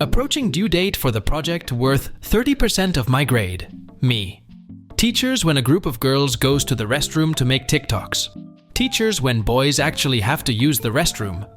Approaching due date for the project worth 30% of my grade. Me. Teachers when a group of girls goes to the restroom to make TikToks. Teachers when boys actually have to use the restroom.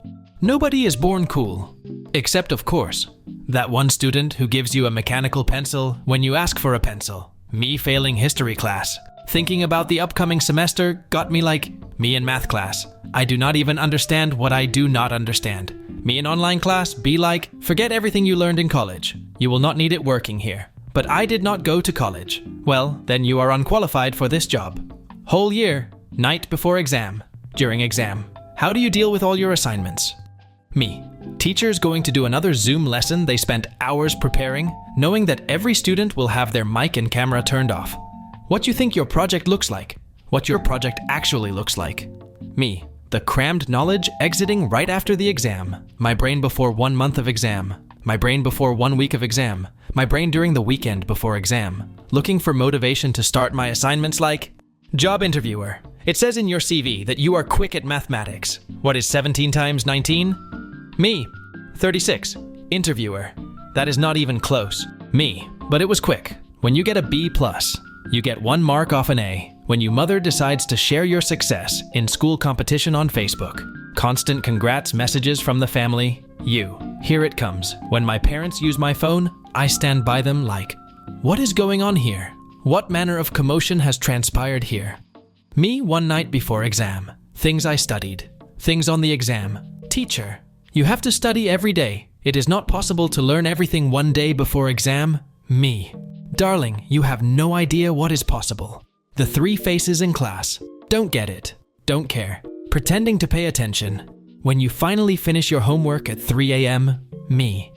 Nobody is born cool. Except, of course, that one student who gives you a mechanical pencil when you ask for a pencil. Me failing history class. Thinking about the upcoming semester got me like, me in math class. I do not even understand what I do not understand. Me in online class, be like, forget everything you learned in college. You will not need it working here. But I did not go to college. Well, then you are unqualified for this job. Whole year, night before exam, during exam. How do you deal with all your assignments? Me. Teachers going to do another Zoom lesson they spent hours preparing, knowing that every student will have their mic and camera turned off. What you think your project looks like. What your project actually looks like. Me. The crammed knowledge exiting right after the exam. My brain before 1 month of exam. My brain before 1 week of exam. My brain during the weekend before exam. Looking for motivation to start my assignments like, job interviewer. It says in your CV that you are quick at mathematics. What is 17 times 19? Me. 36. Interviewer. That is not even close. Me. But it was quick. When you get a B+, you get 1 mark off an A. When your mother decides to share your success in school competition on Facebook. Constant congrats messages from the family. You. Here it comes. When my parents use my phone, I stand by them like, what is going on here? What manner of commotion has transpired here? Me 1 night before exam. Things I studied. Things on the exam. Teacher. You have to study every day. It is not possible to learn everything 1 day before exam. Me. Darling, you have no idea what is possible. The 3 faces in class. Don't get it. Don't care. Pretending to pay attention. When you finally finish your homework at 3 a.m., me.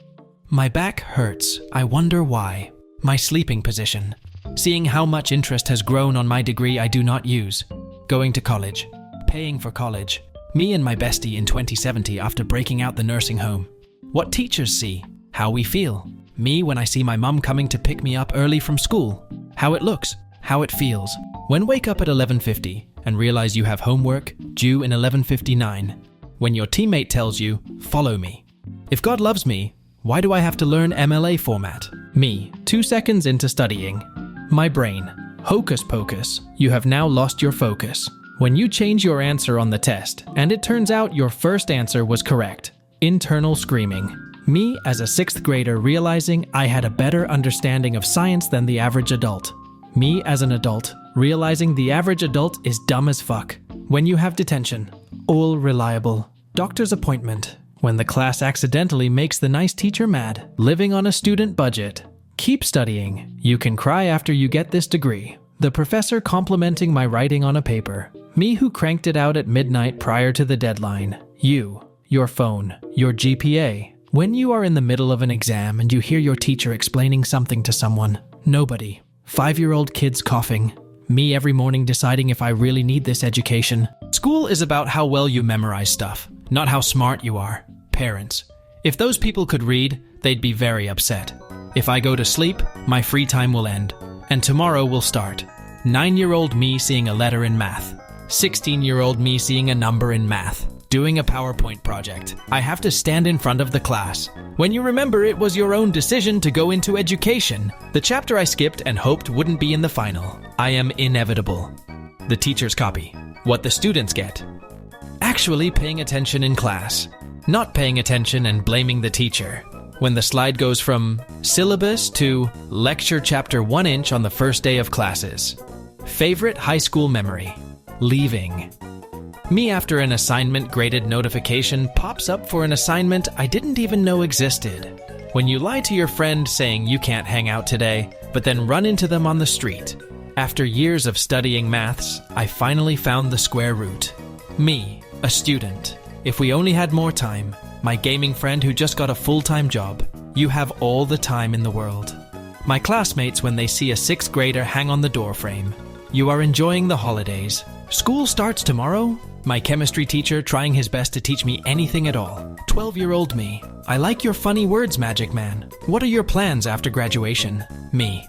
My back hurts. I wonder why. My sleeping position. Seeing how much interest has grown on my degree I do not use. Going to college. Paying for college. Me and my bestie in 2070 after breaking out the nursing home. What teachers see. How we feel. Me when I see my mum coming to pick me up early from school. How it looks. How it feels. When wake up at 11:50 and realize you have homework due in 11:59. When your teammate tells you, follow me. If God loves me, why do I have to learn MLA format? Me, 2 seconds into studying. My brain. Hocus pocus, you have now lost your focus. When you change your answer on the test, and it turns out your first answer was correct. Internal screaming. Me as a 6th grader realizing I had a better understanding of science than the average adult. Me as an adult realizing the average adult is dumb as fuck. When you have detention. All reliable. Doctor's appointment. When the class accidentally makes the nice teacher mad. Living on a student budget. Keep studying. You can cry after you get this degree. The professor complimenting my writing on a paper. Me who cranked it out at midnight prior to the deadline. You. Your phone. Your GPA. When you are in the middle of an exam and you hear your teacher explaining something to someone. Nobody. 5-year-old kids coughing. Me every morning deciding if I really need this education. School is about how well you memorize stuff, not how smart you are. Parents. If those people could read, they'd be very upset. If I go to sleep, my free time will end, and tomorrow will start. 9-year-old me seeing a letter in math. 16-year-old me seeing a number in math. Doing a PowerPoint project. I have to stand in front of the class. When you remember it was your own decision to go into education. The chapter I skipped and hoped wouldn't be in the final. I am inevitable. The teacher's copy. What the students get. Actually paying attention in class. Not paying attention and blaming the teacher. When the slide goes from syllabus to lecture chapter 1 inch on the first day of classes. Favorite high school memory. Leaving. Me after an assignment graded notification pops up for an assignment I didn't even know existed. When you lie to your friend saying you can't hang out today, but then run into them on the street. After years of studying maths, I finally found the square root. Me, a student. If we only had more time. My gaming friend who just got a full-time job. You have all the time in the world. My classmates when they see a 6th grader hang on the doorframe. You are enjoying the holidays. School starts tomorrow? My chemistry teacher trying his best to teach me anything at all. 12-year-old me. I like your funny words, Magic Man. What are your plans after graduation? Me.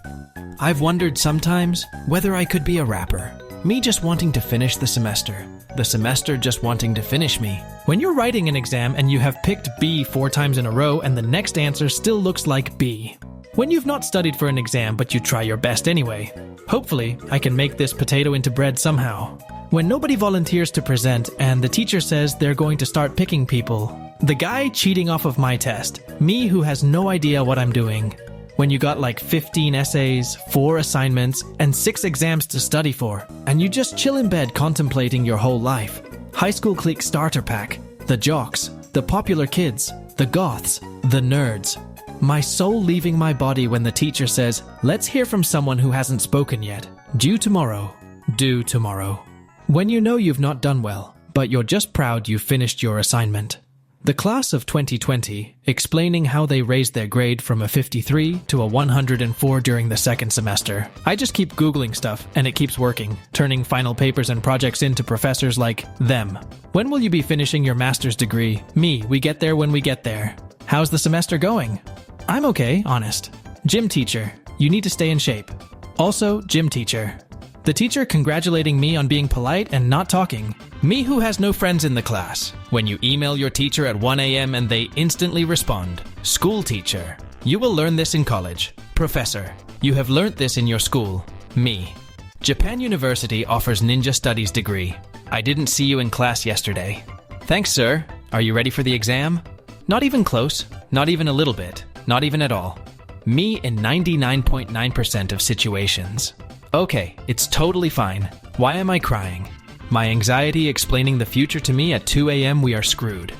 I've wondered sometimes whether I could be a rapper. Me just wanting to finish the semester. the semester just wanting to finish me. When you're writing an exam and you have picked B 4 times in a row and the next answer still looks like B. When you've not studied for an exam but you try your best anyway. Hopefully, I can make this potato into bread somehow. When nobody volunteers to present and the teacher says they're going to start picking people. The guy cheating off of my test. Me who has no idea what I'm doing. When you got like 15 essays, 4 assignments, and 6 exams to study for, and you just chill in bed contemplating your whole life. High school clique starter pack, the jocks, the popular kids, the goths, the nerds. My soul leaving my body when the teacher says, let's hear from someone who hasn't spoken yet. Due tomorrow. Due tomorrow. When you know you've not done well, but you're just proud you finished your assignment. The class of 2020, explaining how they raised their grade from a 53 to a 104 during the second semester. I just keep Googling stuff, and it keeps working, turning final papers and projects into professors like them. When will you be finishing your master's degree? Me, we get there when we get there. How's the semester going? I'm okay, honest. Gym teacher, you need to stay in shape. Also, gym teacher. The teacher congratulating me on being polite and not talking. Me who has no friends in the class. When you email your teacher at 1 a.m. and they instantly respond. School teacher. You will learn this in college. Professor. You have learnt this in your school. Me. Japan University offers ninja studies degree. I didn't see you in class yesterday. Thanks, sir. Are you ready for the exam? Not even close. Not even a little bit. Not even at all. Me in 99.9% of situations. Okay, it's totally fine. Why am I crying? My anxiety explaining the future to me at 2 a.m. we are screwed.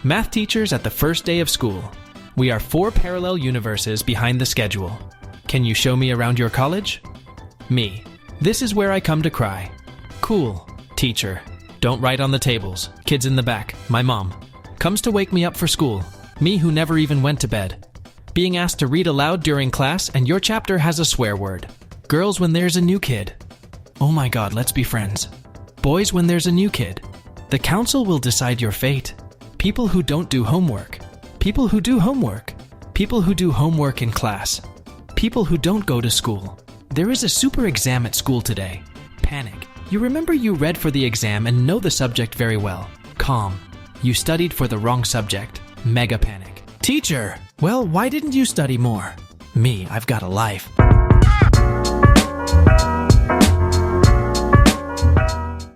Math teachers at the first day of school. We are 4 parallel universes behind the schedule. Can you show me around your college? Me. This is where I come to cry. Cool. Teacher. Don't write on the tables. Kids in the back. My mom. Comes to wake me up for school. Me who never even went to bed. Being asked to read aloud during class and your chapter has a swear word. Girls when there's a new kid. Oh my god, let's be friends. Boys when there's a new kid. The council will decide your fate. People who don't do homework. People who do homework. People who do homework in class. People who don't go to school. There is a super exam at school today. Panic. You remember you read for the exam and know the subject very well. Calm. You studied for the wrong subject. Mega panic. Teacher! Well, why didn't you study more? Me, I've got a life.